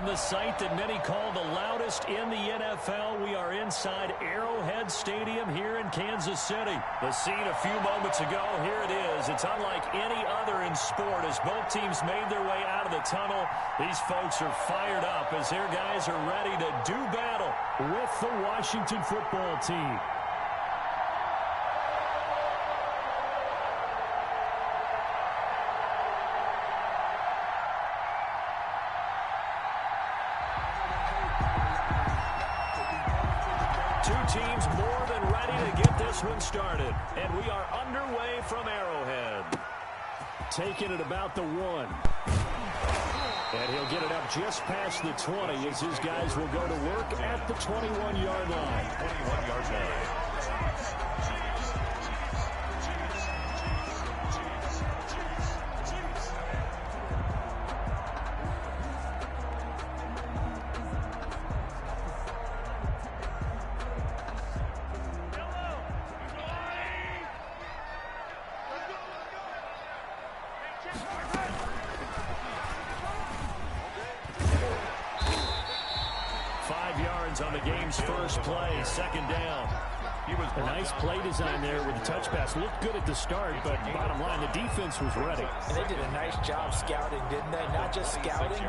From the site that many call the loudest in the NFL, we are inside Arrowhead Stadium here in Kansas City. The scene a few moments ago, here it is. It's unlike any other in sport as both teams made their way out of the tunnel. These folks are fired up as their guys are ready to do battle with the Washington football team. Teams more than ready to get this one started. And we are underway from Arrowhead. Taking it about the 1. And he'll get it up just past the 20 as his guys will go to work at the 21-yard line. 21-yard line. 5 yards on the game's first play, second down. A nice play design there with the touch pass. Looked good at the start, but bottom line, the defense was ready. And they did a nice job scouting, didn't they? Not just scouting,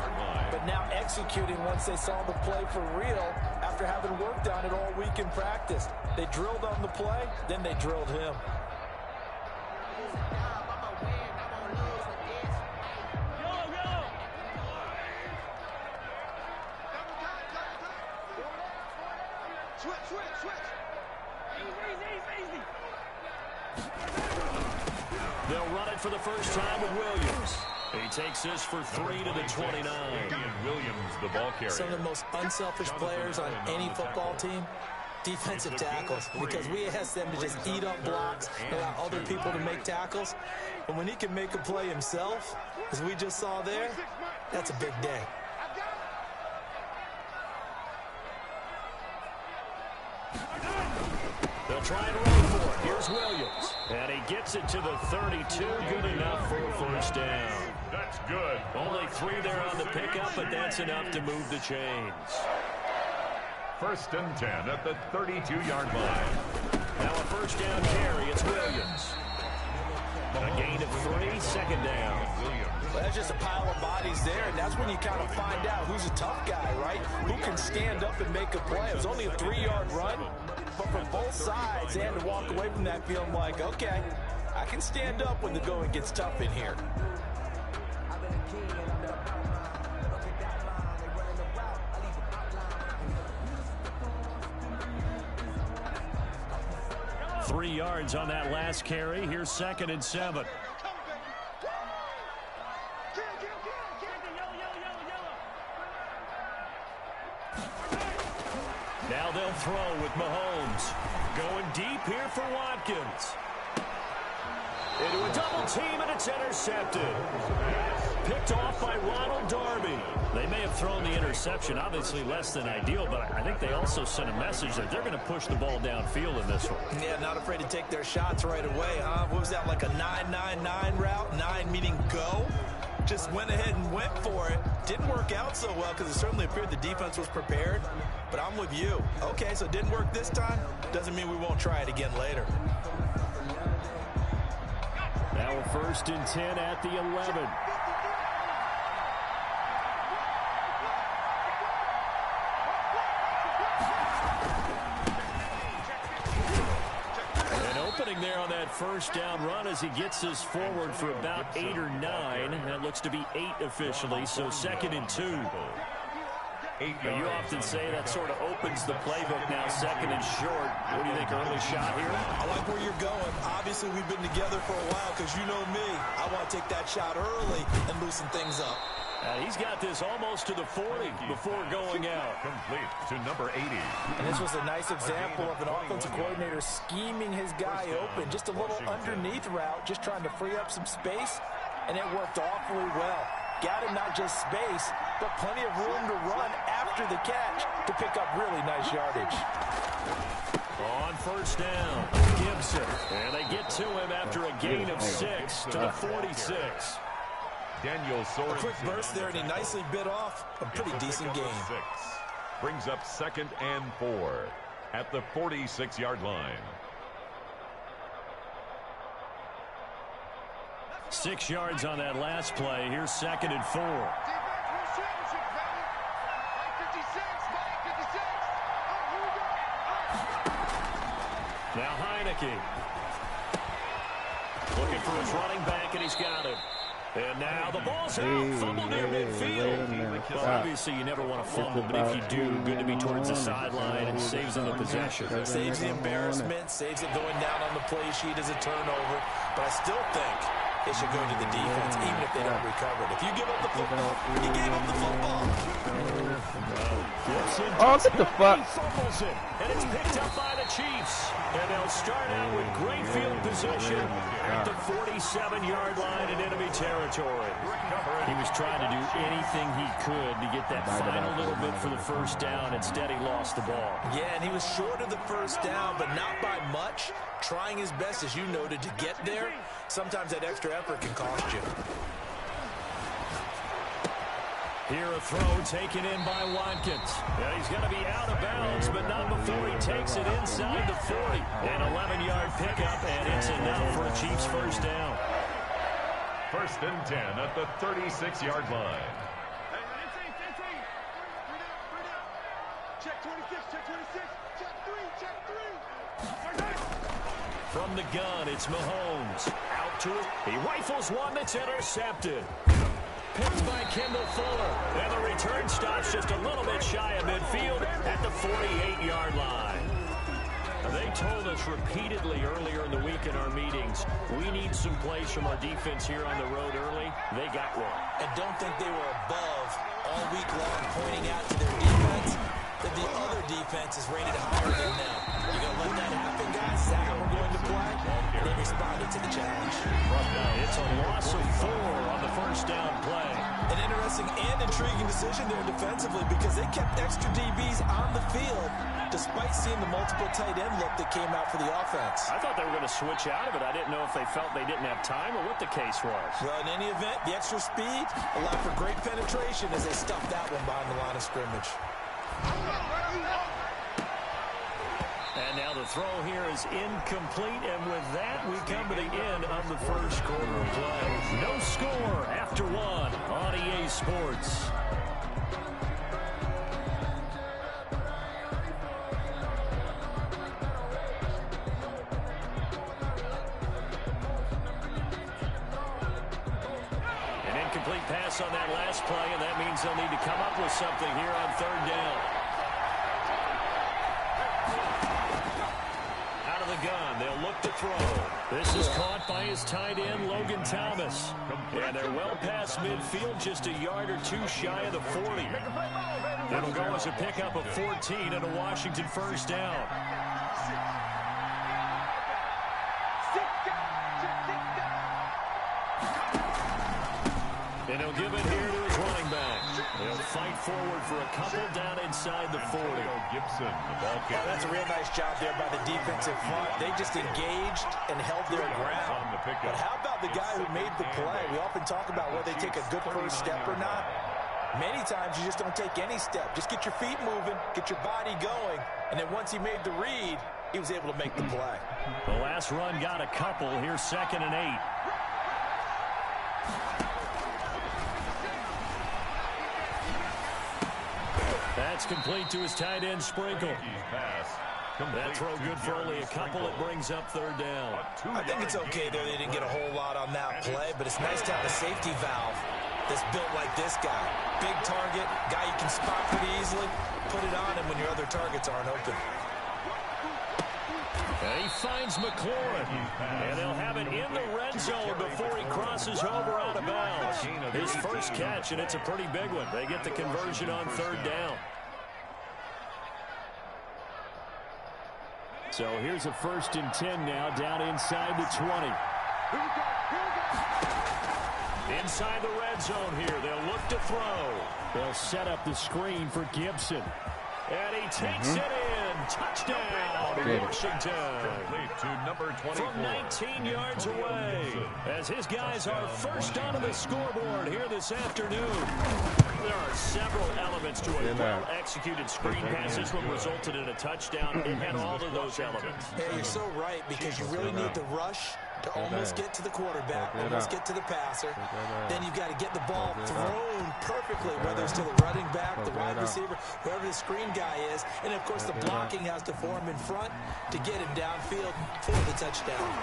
but now executing once they saw the play for real after having worked on it all week in practice. They drilled on the play, then they drilled him. They'll run it for the first time with Williams. He takes this for 3 to the 29. Williams, the ball carrier. Some of the most unselfish players on any football team, defensive tackles, because we ask them to just eat up blocks and allow other people to make tackles. And when he can make a play himself, as we just saw there, that's a big day. They'll try and run for it. Here's Williams. And he gets it to the 32. Good enough for a first down. That's good. Only 3 there on the pickup, but that's enough to move the chains. 1st and 10 at the 32-yard line. Now a first down carry. It's Williams. A gain of 3, second down. Well, that's just a pile of bodies there, and that's when you kind of find out who's a tough guy, right? Who can stand up and make a play. It was only a 3-yard run, but from both sides, they had to walk away from that feeling like, okay, I can stand up when the going gets tough in here. Three yards on that last carry. Here's 2nd and 7. Now they'll throw with Mahomes. Going deep here for Watkins. Into a double team, and it's intercepted. Picked off by Ronald Darby. They may have thrown the interception, obviously less than ideal, but I think they also sent a message that they're going to push the ball downfield in this one. Yeah, not afraid to take their shots right away, huh? What was that, like a 9-9-9 route? 9 meaning go? Just went ahead and went for it. Didn't work out so well because it certainly appeared the defense was prepared. But I'm with you. Okay, so it didn't work this time. Doesn't mean we won't try it again later. Now a 1st and 10 at the 11. There on that first down run as he gets us forward for about 8 or 9. That looks to be 8 officially, so 2nd and 2. But you often say that sort of opens the playbook now, 2nd and short. What do you think, early shot here? I like where you're going. Obviously, we've been together for a while because you know me. I want to take that shot early and loosen things up. He's got this almost to the 40 before going out. Complete to number 80. And this was a nice example of an offensive coordinator scheming his guy open. Just a little underneath route, just trying to free up some space, and it worked awfully well. Got him not just space, but plenty of room to run after the catch to pick up really nice yardage. On first down, Gibson. And they get to him after a gain of 6 to the 46. A quick burst there, and he nicely bit off a pretty decent game. Brings up 2nd and 4 at the 46-yard line. 6 yards on that last play. Here's 2nd and 4. Now Heineke. Looking for his running back, and he's got him. And now the ball's out. Fumble near midfield. Well, obviously, you never want to fumble, but if you do, good to be towards the sideline and saves them the possession. Saves the embarrassment, saves it going down on the play sheet as a turnover. But I still think it should go to the defense, even if they don't recover it. If you give up the football, you gave up the football. Oh, what the fuck? Fumbles it, and it's picked up by the Chiefs. And they'll start out with great field position at the 47-yard line in enemy territory. He was trying to do anything he could to get that final little bit for the first down. Instead, he lost the ball. Yeah, and he was short of the first down, but not by much. Trying his best, as you noted, to get there. Sometimes that extra effort can cost you. Here a throw taken in by Watkins. And he's going to be out of bounds, but not before he takes it inside the 40. An 11-yard pickup, and it's enough for a Chiefs first down. 1st and 10 at the 36-yard line. Check 26, check 26, check 3. From the gun, it's Mahomes. Out to it. He rifles one that's intercepted. Picked by Kendall Fuller. And the return stops just a little bit shy of midfield at the 48-yard line. They told us repeatedly earlier in the week in our meetings, we need some plays from our defense here on the road early. They got one. And don't think they were above all week long, pointing out to their defense that the other defense is rated higher than them. You're going to let that happen, guys? Is that how we're going to play? And they responded to the challenge. It's a loss of 4 on the first down play. An interesting and intriguing decision there defensively because they kept extra DBs on the field despite seeing the multiple tight end look that came out for the offense. I thought they were going to switch out of it. I didn't know if they felt they didn't have time or what the case was. Well, in any event, the extra speed allowed for great penetration as they stuffed that one behind the line of scrimmage. And now the throw here is incomplete, and with that, we come to the end of the first quarter of play. No score after 1 on EA Sports. An incomplete pass on that last play, and that means they'll need to come up with something here on 3rd down. Gun. They'll look to throw. This is caught by his tight end, Logan Thomas. And they're well past midfield, just a yard or two shy of the 40. It'll go as a pickup of 14 and a Washington first down. And he'll give it here to his running back. They'll fight forward for a couple down inside the 40. Gibson, the ball carrier. That's a real nice job there by the defensive front. They just engaged and held their ground. But how about the guy who made the play? We often talk about whether they take a good first step or not. Many times you just don't take any step. Just get your feet moving, get your body going, and then once he made the read, he was able to make the play. The last run got a couple. Here's 2nd and 8. That's complete to his tight end, Sprinkle. That throw good for only a couple. It brings up 3rd down. I think it's okay there. They didn't get a whole lot on that play, but it's nice to have a safety valve that's built like this guy. Big target, guy you can spot pretty easily. Put it on him when your other targets aren't open. And he finds McLaurin, and they'll have it in the red zone before he crosses over out of bounds. His first catch, and it's a pretty big one. They get the conversion on 3rd down. So here's a 1st and 10 now, down inside the 20. Inside the red zone here, they'll look to throw. They'll set up the screen for Gibson. And he takes it in. touchdown, Washington. Complete to number 24. From 19 yards away, as his guys are first onto the scoreboard here this afternoon. There are several elements to a well-executed screen pass. This one resulted in a touchdown. It had all of those elements. Hey, you're so right, because you really need the rush to almost get to the quarterback, almost get to the passer. Then you've got to get the ball thrown perfectly, whether it's to the running back, the wide receiver, whoever the screen guy is. And, of course, the blocking has to form in front to get him downfield for the touchdown.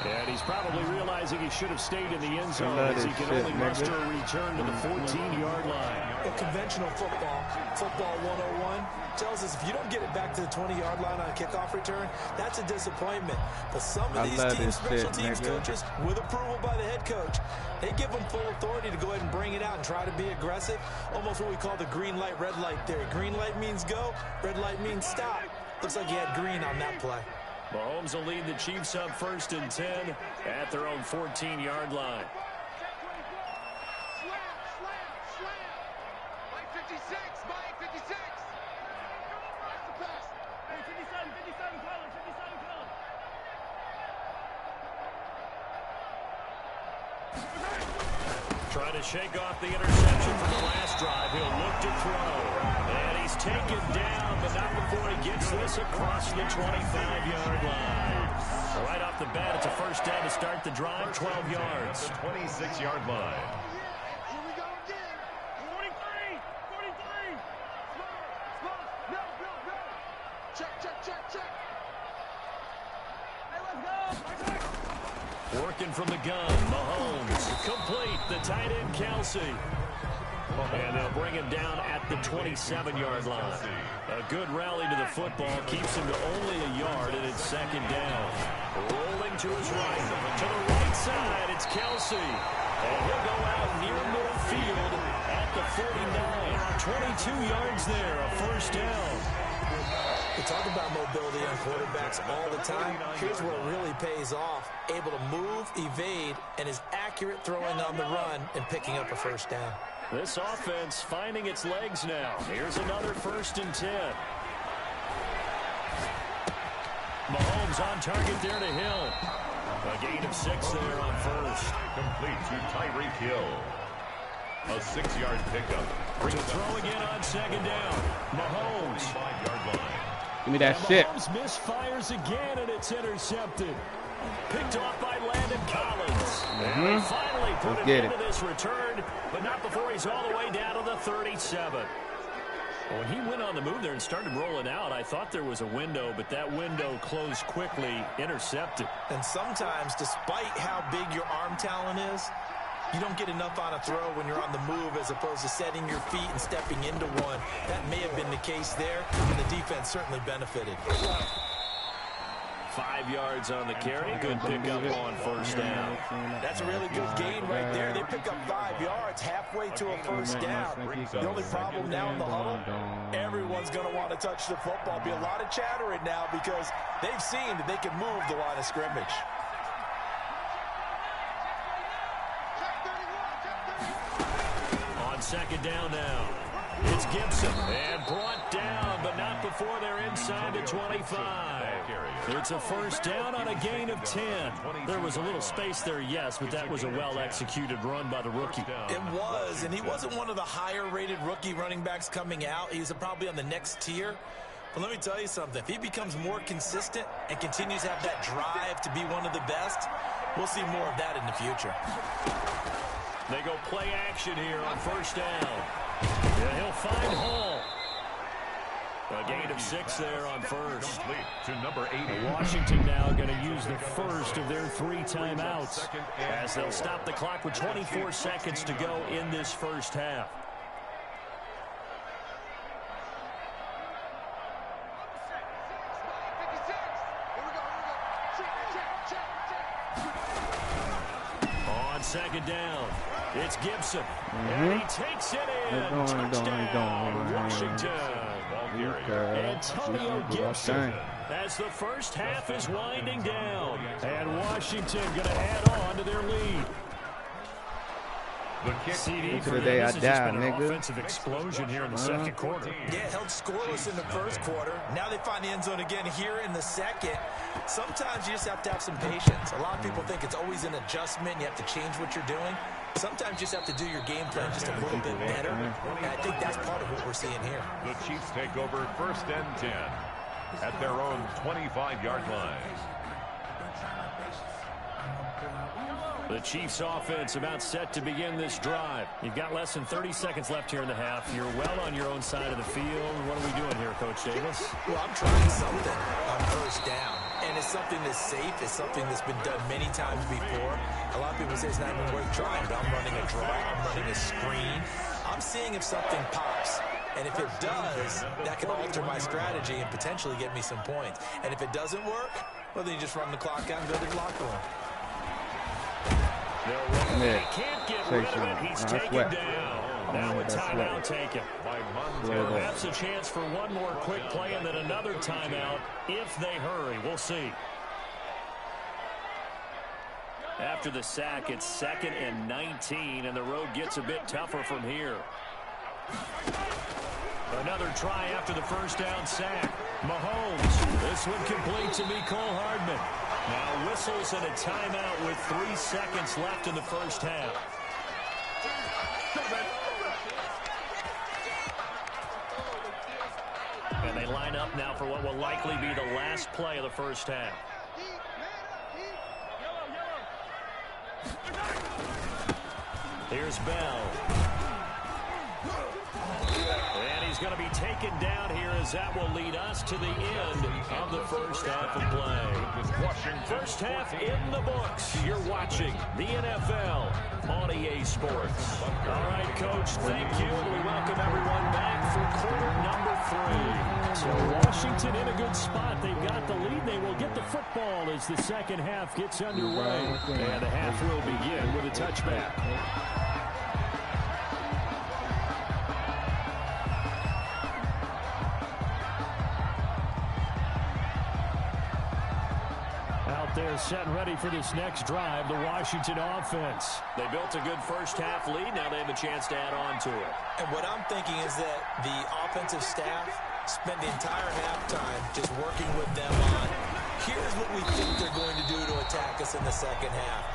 And he's probably realizing he should have stayed in the end zone, as he can only muster a return to the 14-yard line. Well, conventional football 101, tells us if you don't get it back to the 20-yard line on a kickoff return, that's a disappointment. But some of these teams, special teams coaches, with approval by the head coach, they give them full authority to go ahead and bring it out and try to be aggressive. Almost what we call the green light, red light theory. Green light means go, red light means stop. Looks like he had green on that play. Mahomes will lead the Chiefs up 1st and 10 at their own 14-yard line. Trying to shake off the interception from the last drive. He'll look to throw. And he's taken down, but not before he gets this across the 25-yard line. Right off the bat, it's a first down to start the drive, 12 yards. The 26-yard line. Here we go again. 43. No. Check. Hey, let's go. Working from the gun, Mahomes. Complete, the tight end, Kelsey. And they'll bring him down at the 27-yard line. A good rally to the football keeps him to only a yard, and it's 2nd down. Rolling to his right. To the right side, it's Kelsey. And he'll go out near midfield at the 49. 22 yards there, a first down. We talk about mobility on quarterbacks all the time. Here's where it really pays off. Able to move, evade, and is accurate throwing on the run and picking up a first down. This offense finding its legs now. Here's another 1st and 10. Mahomes on target there to Hill. A gain of 6 there on first. Complete to Tyreek Hill. A 6-yard pickup. To throw again on 2nd down. Mahomes. 5-yard line. Give me that shit. Mahomes misfires again, and it's intercepted. Picked off by Landon Collins. And they finally put it into this return, but not before he's all the way down to the 37. When he went on the move there and started rolling out, I thought there was a window, but that window closed quickly, intercepted. And sometimes, despite how big your arm talent is, you don't get enough on a throw when you're on the move as opposed to setting your feet and stepping into one. That may have been the case there, and the defense certainly benefited. 5 yards on the carry. Good pickup on first down. That's a really good gain right there. They pick up 5 yards halfway to a first down. The only problem now in the huddle, everyone's going to want to touch the football. Be a lot of chattering now because they've seen that they can move the line of scrimmage. On 2nd down now. It's Gibson, and brought down, but not before they're inside the 25. It's a first down on a gain of 10. There was a little space there, yes, but that was a well-executed run by the rookie. It was, and he wasn't one of the higher-rated rookie running backs coming out. He's probably on the next tier. But let me tell you something. If he becomes more consistent and continues to have that drive to be one of the best, we'll see more of that in the future. They go play action here on first down. Yeah, he'll find Hall. A gain of 6 there on first. Complete to number 80. Washington now going to use the first of their 3 timeouts as they'll stop the clock with 24 seconds to go in this first half. On 2nd down, it's Gibson. And he takes it in. Touchdown, Washington. Antonio Gibson as the first half is winding down. And Washington going to add on to their lead. The kick. CD for the them. day This I has just die, been an nigga. offensive explosion here in the second quarter. Yeah, held scoreless in the first quarter. Now they find the end zone again here in the second. Sometimes you just have to have some patience. A lot of people think it's always an adjustment. You have to change what you're doing. Sometimes you just have to do your game plan just a little bit better. And I think that's part of what we're seeing here. The Chiefs take over 1st and 10 at their own 25-yard line. The Chiefs offense about set to begin this drive. You've got less than 30 seconds left here in the half. You're well on your own side of the field. What are we doing here, Coach Davis? Well, I'm trying something on 1st down. And it's something that's safe. It's something that's been done many times before. A lot of people say it's not even worth trying, but I'm running a draw. I'm running a screen. I'm seeing if something pops. And if it does, that can alter my strategy and potentially get me some points. And if it doesn't work, well, then you just run the clock out and go to the locker room. They can't get rid of it. He's taken down. Now a timeout taken. Perhaps a chance for one more quick play and then another timeout if they hurry. We'll see. After the sack, it's 2nd and 19, and the road gets a bit tougher from here. Another try after the 1st down sack. Mahomes. This one complete to Mecole Hardman. Now whistles and a timeout with 3 seconds left in the 1st half. And they line up now for what will likely be the last play of the 1st half. Here's Bell. And he's going to be taken down here as that will lead us to the end of the 1st half of play. 1st half in the books. You're watching the NFL on EA Sports. All right, Coach, thank you. We welcome everyone back for quarter number 3. So Washington in a good spot. They've got the lead. They will get the football as the second half gets underway. And the half will begin with a touchback. They're set and ready for this next drive, the Washington offense. They built a good 1st half lead. Now they have a chance to add on to it. And what I'm thinking is that the offensive staff spent the entire halftime just working with them on, here's what we think they're going to do to attack us in the second half.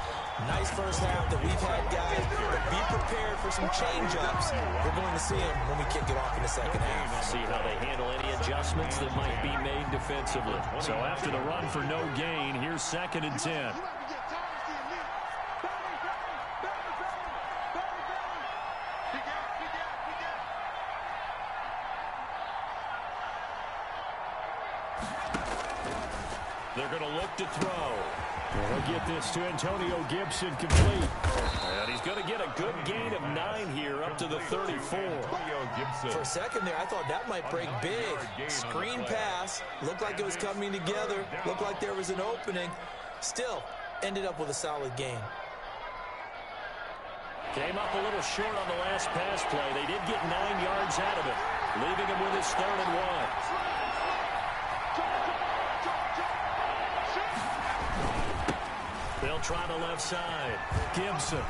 Nice 1st half that we've had, guys, but be prepared for some change-ups. We're going to see them when we kick it off in the second half. See how they handle any adjustments that might be made defensively. So after the run for no gain, here's 2nd and 10. They're going to look to throw. They'll get this to Antonio Gibson complete. And he's going to get a good gain of 9 here up to the 34. For a second there, I thought that might break big. Screen pass. Looked like it was coming together. Looked like there was an opening. Still, ended up with a solid gain. Came up a little short on the last pass play. They did get 9 yards out of it, leaving him with his 3rd and 1. They'll try the left side. Gibson.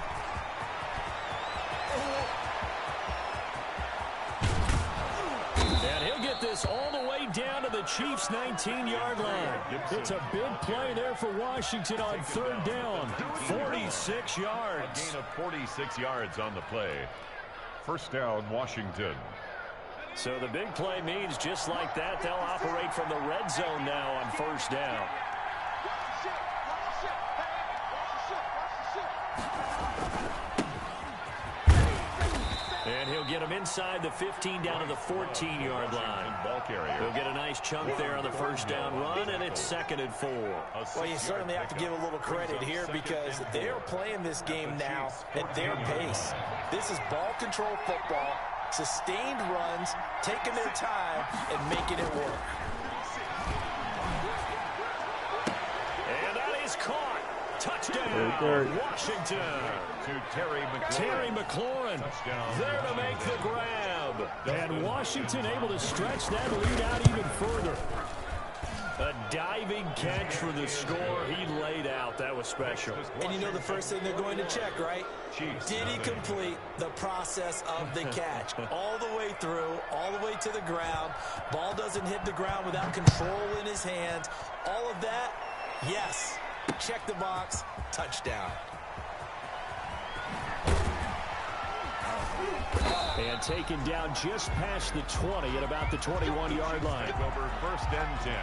And he'll get this all the way down to the Chiefs' 19-yard line. It's a big play there for Washington on 3rd down. 46 yards. A gain of 46 yards on the play. 1st down, Washington. So the big play means just like that, they'll operate from the red zone now on 1st down. And he'll get him inside the 15 down to the 14-yard line. He'll get a nice chunk there on the 1st down run, and it's 2nd and 4. Well, you certainly have to give a little credit here because they're playing this game now at their pace. This is ball control football, sustained runs, taking their time, and making it work. And that is caught. Touchdown, Washington. To Terry McLaurin there to make the grab. And Washington able to stretch that lead out even further. A diving catch for the score. He laid out. That was special. And you know the first thing they're going to check, right? Did he complete the process of the catch? All the way through, all the way to the ground. Ball doesn't hit the ground without control in his hands. All of that, yes. Check the box. Touchdown. And taken down just past the 20 at about the 21-yard line. Over 1st and 10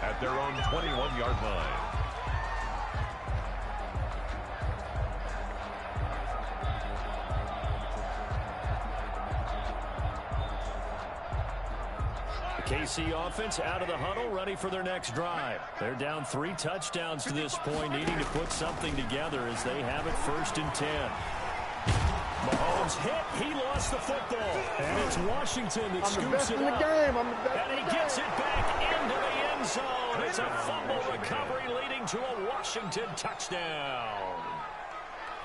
at their own 21-yard line. The KC offense out of the huddle, ready for their next drive. They're down 3 touchdowns to this point, needing to put something together as they have it 1st and 10. Mahomes hit. He lost the football. And it's Washington that scoops it up. And he gets it back into the end zone. It's a fumble recovery leading to a Washington touchdown.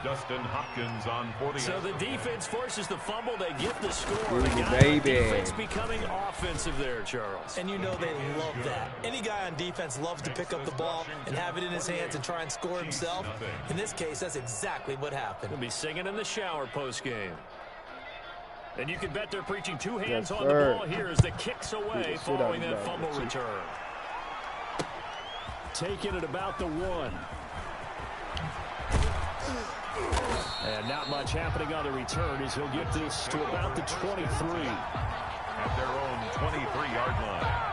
Dustin Hopkins on 40. So the defense forces the fumble. They get the score. Ooh, the guy baby. on defense becoming offensive there, Charles. And you know they love that. Any guy on defense loves to pick up the ball and have it in his hands and try and score himself. In this case, that's exactly what happened. He'll be singing in the shower post-game. And you can bet they're preaching 2 hands Yes, on the sir. ball here as the kick's away following that fumble return. Taking it about the 1. And not much happening on the return as he'll get this to about the 23. At their own 23-yard line.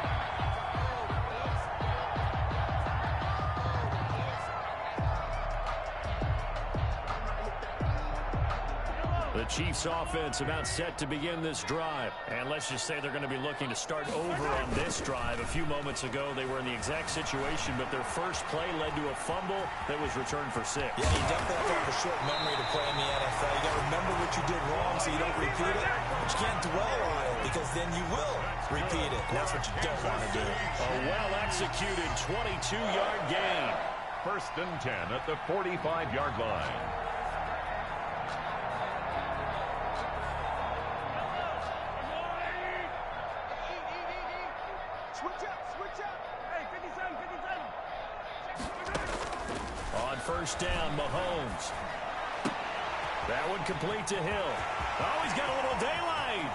The Chiefs offense about set to begin this drive. And let's just say they're going to be looking to start over on this drive. A few moments ago, they were in the exact situation, but their first play led to a fumble that was returned for 6. Yeah, you definitely have to have a short memory to play in the NFL. You got to remember what you did wrong so you don't repeat it. But you can't dwell on it because then you will repeat it. And that's what you don't want to do. A well-executed 22-yard gain. 1st and 10 at the 45-yard line. On 1st down, Mahomes. That one complete to Hill. Oh, he's got a little daylight.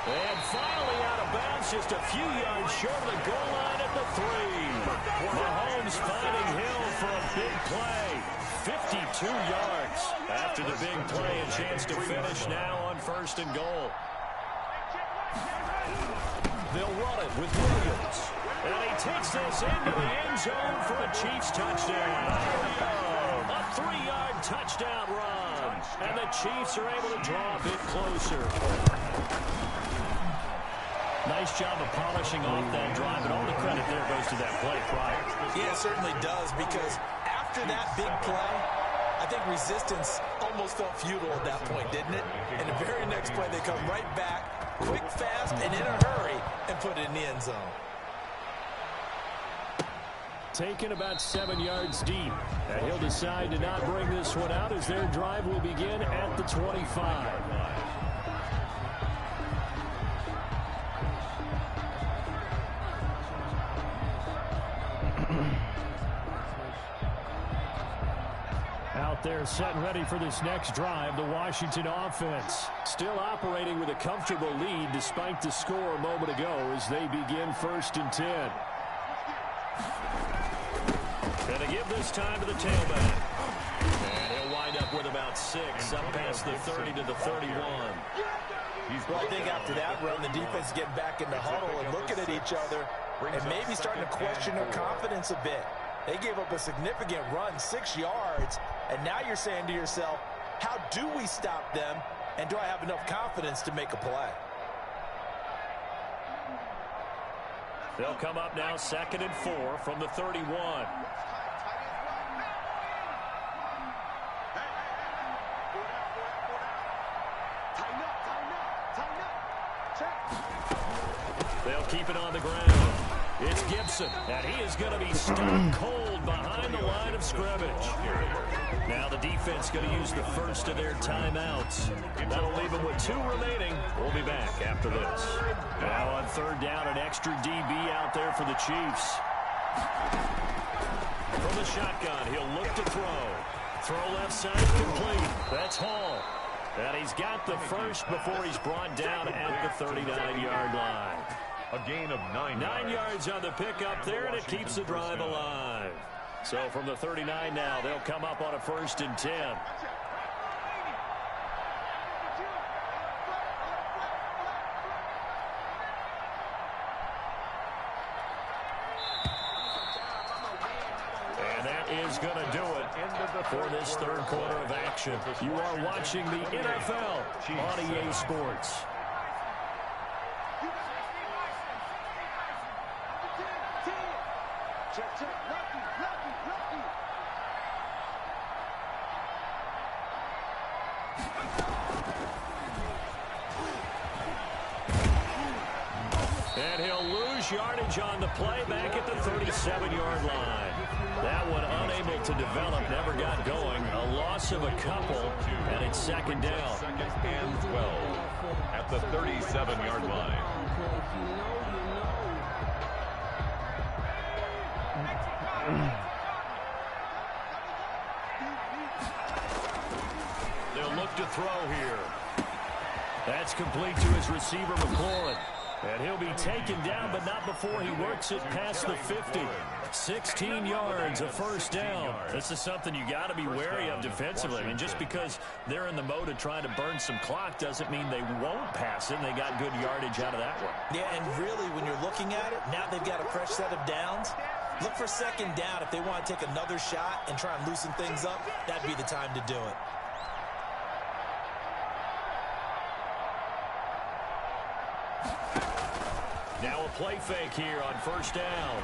And finally out of bounds, just a few yards short of the goal line at the 3. Mahomes finding Hill for a big play. 52 yards after the big play. A chance to finish now on 1st and goal. They'll run it with Williams. And he takes this into the end zone for a Chiefs touchdown. A 3-yard touchdown run. And the Chiefs are able to draw a bit closer. Nice job of polishing off that drive, and all the credit there goes to that play prior. Yeah, it certainly does, because after that big play, I think resistance almost felt futile at that point, didn't it? And the very next play, they come right back, quick, fast, and in a hurry, and put it in the end zone. Taken about 7 yards deep. And he'll decide to not bring this one out as their drive will begin at the 25. Out there set and ready for this next drive, the Washington offense. Still operating with a comfortable lead despite the score a moment ago as they begin 1st and 10. And they give this time to the tailback. And he'll wind up with about 6 up past the 30 to the 31. Well, I think after that run, the defense is getting back in the huddle and looking at each other and maybe starting to question their confidence a bit. They gave up a significant run, 6 yards, and now you're saying to yourself, how do we stop them, and do I have enough confidence to make a play? They'll come up now 2nd and 4 from the 31. They'll keep it on the ground. It's Gibson, and he is going to be stuck cold behind the line of scrimmage. Now the defense going to use the first of their timeouts. That'll leave them with 2 remaining. We'll be back after this. Now on third down, an extra DB out there for the Chiefs. From the shotgun, he'll look to throw. Throw left side complete. That's Hall. And he's got the first before he's brought down at the 39-yard line. A gain of 9 yards. 9 yards on the pickup there, and it keeps the drive alive. So from the 39 now, they'll come up on a 1st and 10. And that is going to do it for this third quarter of action. You are watching the NFL on EA Sports. And he'll lose yardage on the play back at the 37-yard line. That one unable to develop, never got going. A loss of a couple, and it's 2nd down. 2nd and 12 at the 37-yard line. They'll look to throw here. That's complete to his receiver, McLaurin. And he'll be taken down, but not before he works it past the 50. 16 yards, a 1st down. This is something you got to be wary of defensively. I mean, just because they're in the mode of trying to burn some clock doesn't mean they won't pass it. And they got good yardage out of that one. Yeah, and really, when you're looking at it, now they've got a fresh set of downs. Look for 2nd down. If they want to take another shot and try and loosen things up, that'd be the time to do it. Now a play fake here on 1st down.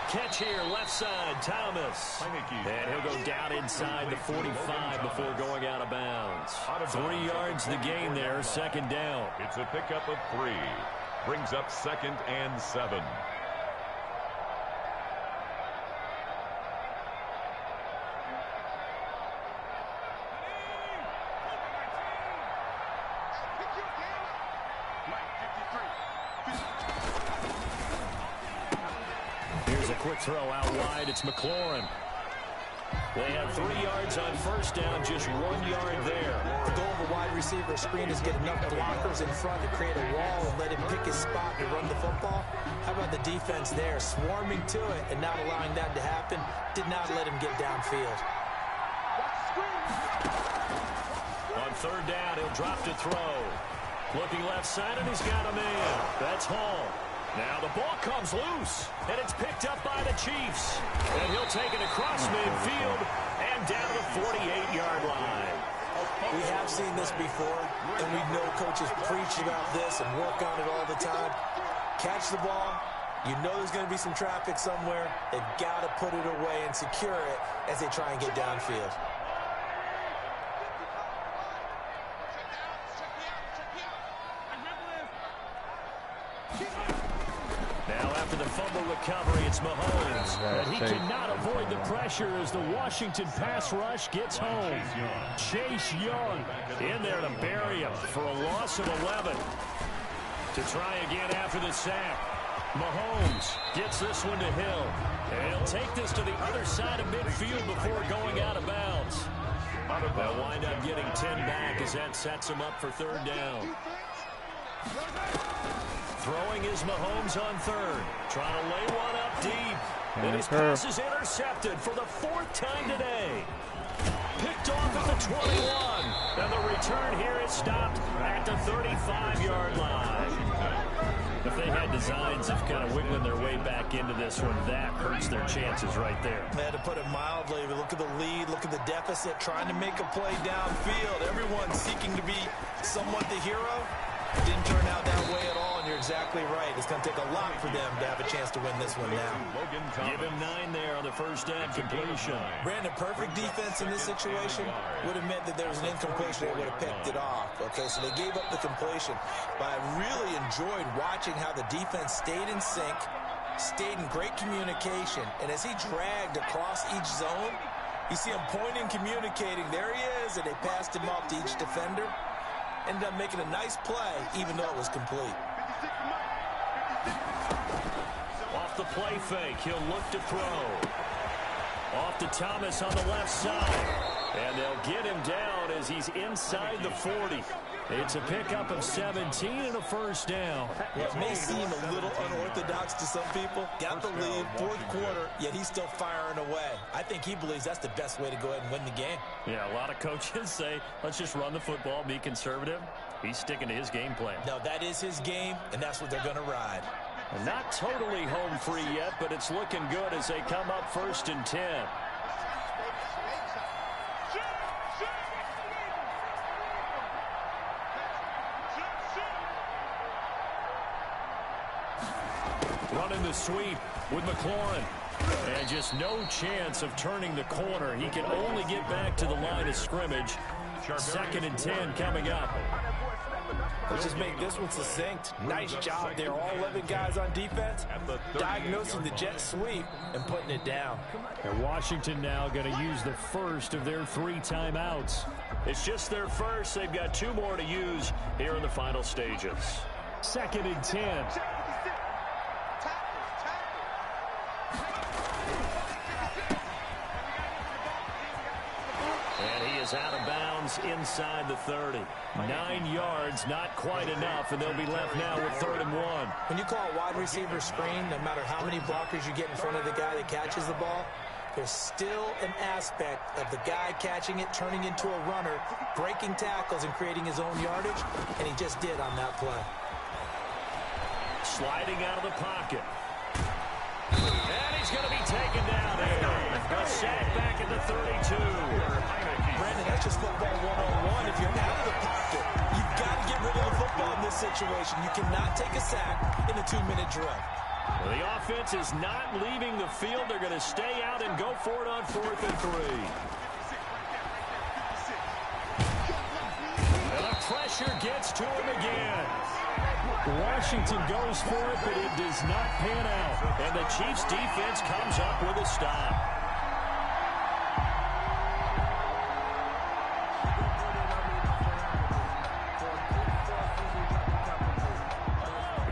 Catch here, left side, Thomas. And he'll go down inside the 45 before going out of bounds. 3 yards the gain there, 2nd down. It's a pickup of 3. Brings up 2nd and 7. Here's a quick throw out wide. It's McLaurin. They have 3 yards on 1st down, just 1 yard there. The goal of a wide receiver screen is get enough blockers in front to create a wall and let him pick his spot to run the football. How about the defense there, swarming to it and not allowing that to happen? Did not let him get downfield. On 3rd down, he'll drop to throw. Looking left side, and he's got a man. That's Hall. Now the ball comes loose, and it's picked up by the Chiefs. And he'll take it across midfield and down the 48-yard line. We have seen this before, and we know coaches preach about this and work on it all the time. Catch the ball. You know there's going to be some traffic somewhere. They've got to put it away and secure it as they try and get downfield. Now after the fumble recovery, it's Mahomes. And he cannot avoid the pressure as the Washington pass rush gets home. Chase Young in there to bury him for a loss of 11. To try again after the sack. Mahomes gets this one to Hill. And he'll take this to the other side of midfield before going out of bounds. They'll wind up getting 10 back as that sets him up for 3rd down. Throwing is Mahomes on 3rd. Trying to lay one up deep. And his pass is intercepted for the 4th time today. Picked off at the 21. And the return here is stopped at the 35-yard line. If they had designs of kind of wiggling their way back into this one, that hurts their chances right there. They had to put it mildly. Look at the lead. Look at the deficit. Trying to make a play downfield. Everyone seeking to be somewhat the hero. Didn't turn out that way at all. you're exactly right. It's going to take a lot for them to have a chance to win this one now. Give him 9 there on the first down completion. Brandon, perfect defense in this situation would have meant that there was an incompletion. They would have picked it off. Okay, so they gave up the completion. But I really enjoyed watching how the defense stayed in sync, stayed in great communication. And as he dragged across each zone, you see him pointing, communicating. There he is, and they passed him off to each defender. Ended up making a nice play, even though it was complete. Off the play fake, he'll look to throw. Off to Thomas on the left side. And they'll get him down as he's inside the 40. It's a pickup of 17 and a first down. It may seem a little unorthodox to some people. Got the lead, fourth quarter, yet he's still firing away. I think he believes that's the best way to go ahead and win the game. Yeah, a lot of coaches say, let's just run the football, be conservative. He's sticking to his game plan. No, that is his game, and that's what they're going to ride. And not totally home free yet, but it's looking good as they come up 1st and 10. Running the sweep with McLaurin. And just no chance of turning the corner. He can only get back to the line of scrimmage. 2nd and 10 coming up. Let's just make this one succinct. Nice job there. All 11 guys on defense diagnosing the jet sweep and putting it down. And Washington now going to use the first of their 3 timeouts. It's just their first. They've got 2 more to use here in the final stages. 2nd and 10. Out of bounds inside the 30. 9 yards, not quite enough, and they'll be left now with 3rd and 1. When you call a wide receiver screen, no matter how many blockers you get in front of the guy that catches the ball, there's still an aspect of the guy catching it, turning into a runner, breaking tackles and creating his own yardage, and he just did on that play. Sliding out of the pocket. And he's going to be taken down here. A sack back at the 32. Brandon, that's just football 101. If you're out of the pocket, you've got to get rid of the football in this situation. You cannot take a sack in a 2-minute drill. Well, the offense is not leaving the field. They're going to stay out and go for it on 4th and 3. And the pressure gets to him again. Washington goes for it, but it does not pan out. And the Chiefs defense comes up with a stop.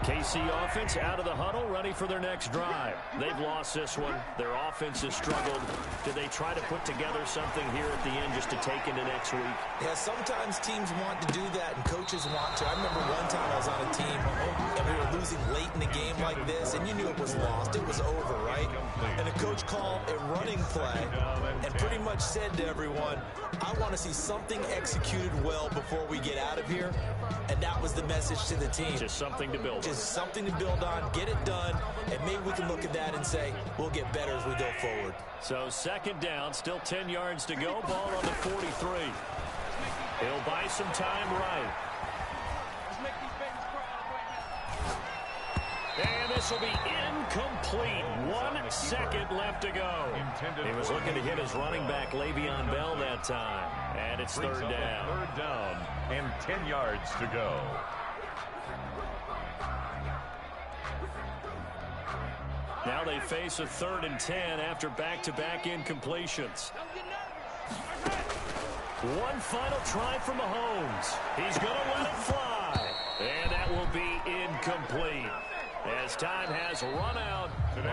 KC offense out of the huddle, ready for their next drive. They've lost this one. Their offense has struggled. Did they try to put together something here at the end just to take into next week? Yeah, sometimes teams want to do that and coaches want to. I remember one time I was on a team and we were losing late in a game like this, and you knew it was lost. It was over, right? And the coach called a running play and pretty much said to everyone, I want to see something executed well before we get out of here. And that was the message to the team. Just something to build on. Just something to build on, get it done, and maybe we can look at that and say, we'll get better as we go forward. So 2nd down, still 10 yards to go, ball on the 43. He'll buy some time right. And this will be incomplete. 1 second left to go. He was looking to hit his running back, Le'Veon Bell, that time. And it's 3rd down. 3rd down and 10 yards to go. Now they face a 3rd and 10 after back-to-back incompletions. One final try from Mahomes. He's going to let it fly. And that will be incomplete, as time has run out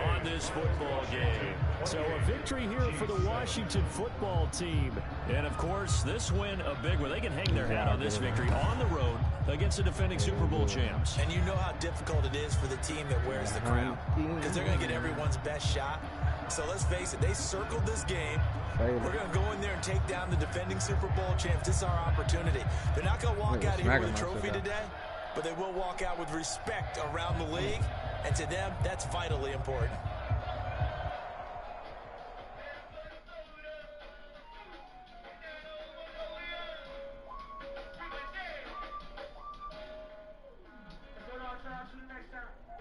on this football game. So a victory here for the Washington football team. And, of course, this win a big one. They can hang their hat on this victory on the road against the defending Super Bowl champs. And you know how difficult it is for the team that wears the crown, because they're going to get everyone's best shot. So let's face it, they circled this game. We're going to go in there and take down the defending Super Bowl champs. This is our opportunity. They're not going to walk out of here with a trophy today, but they will walk out with respect around the league. And to them, that's vitally important.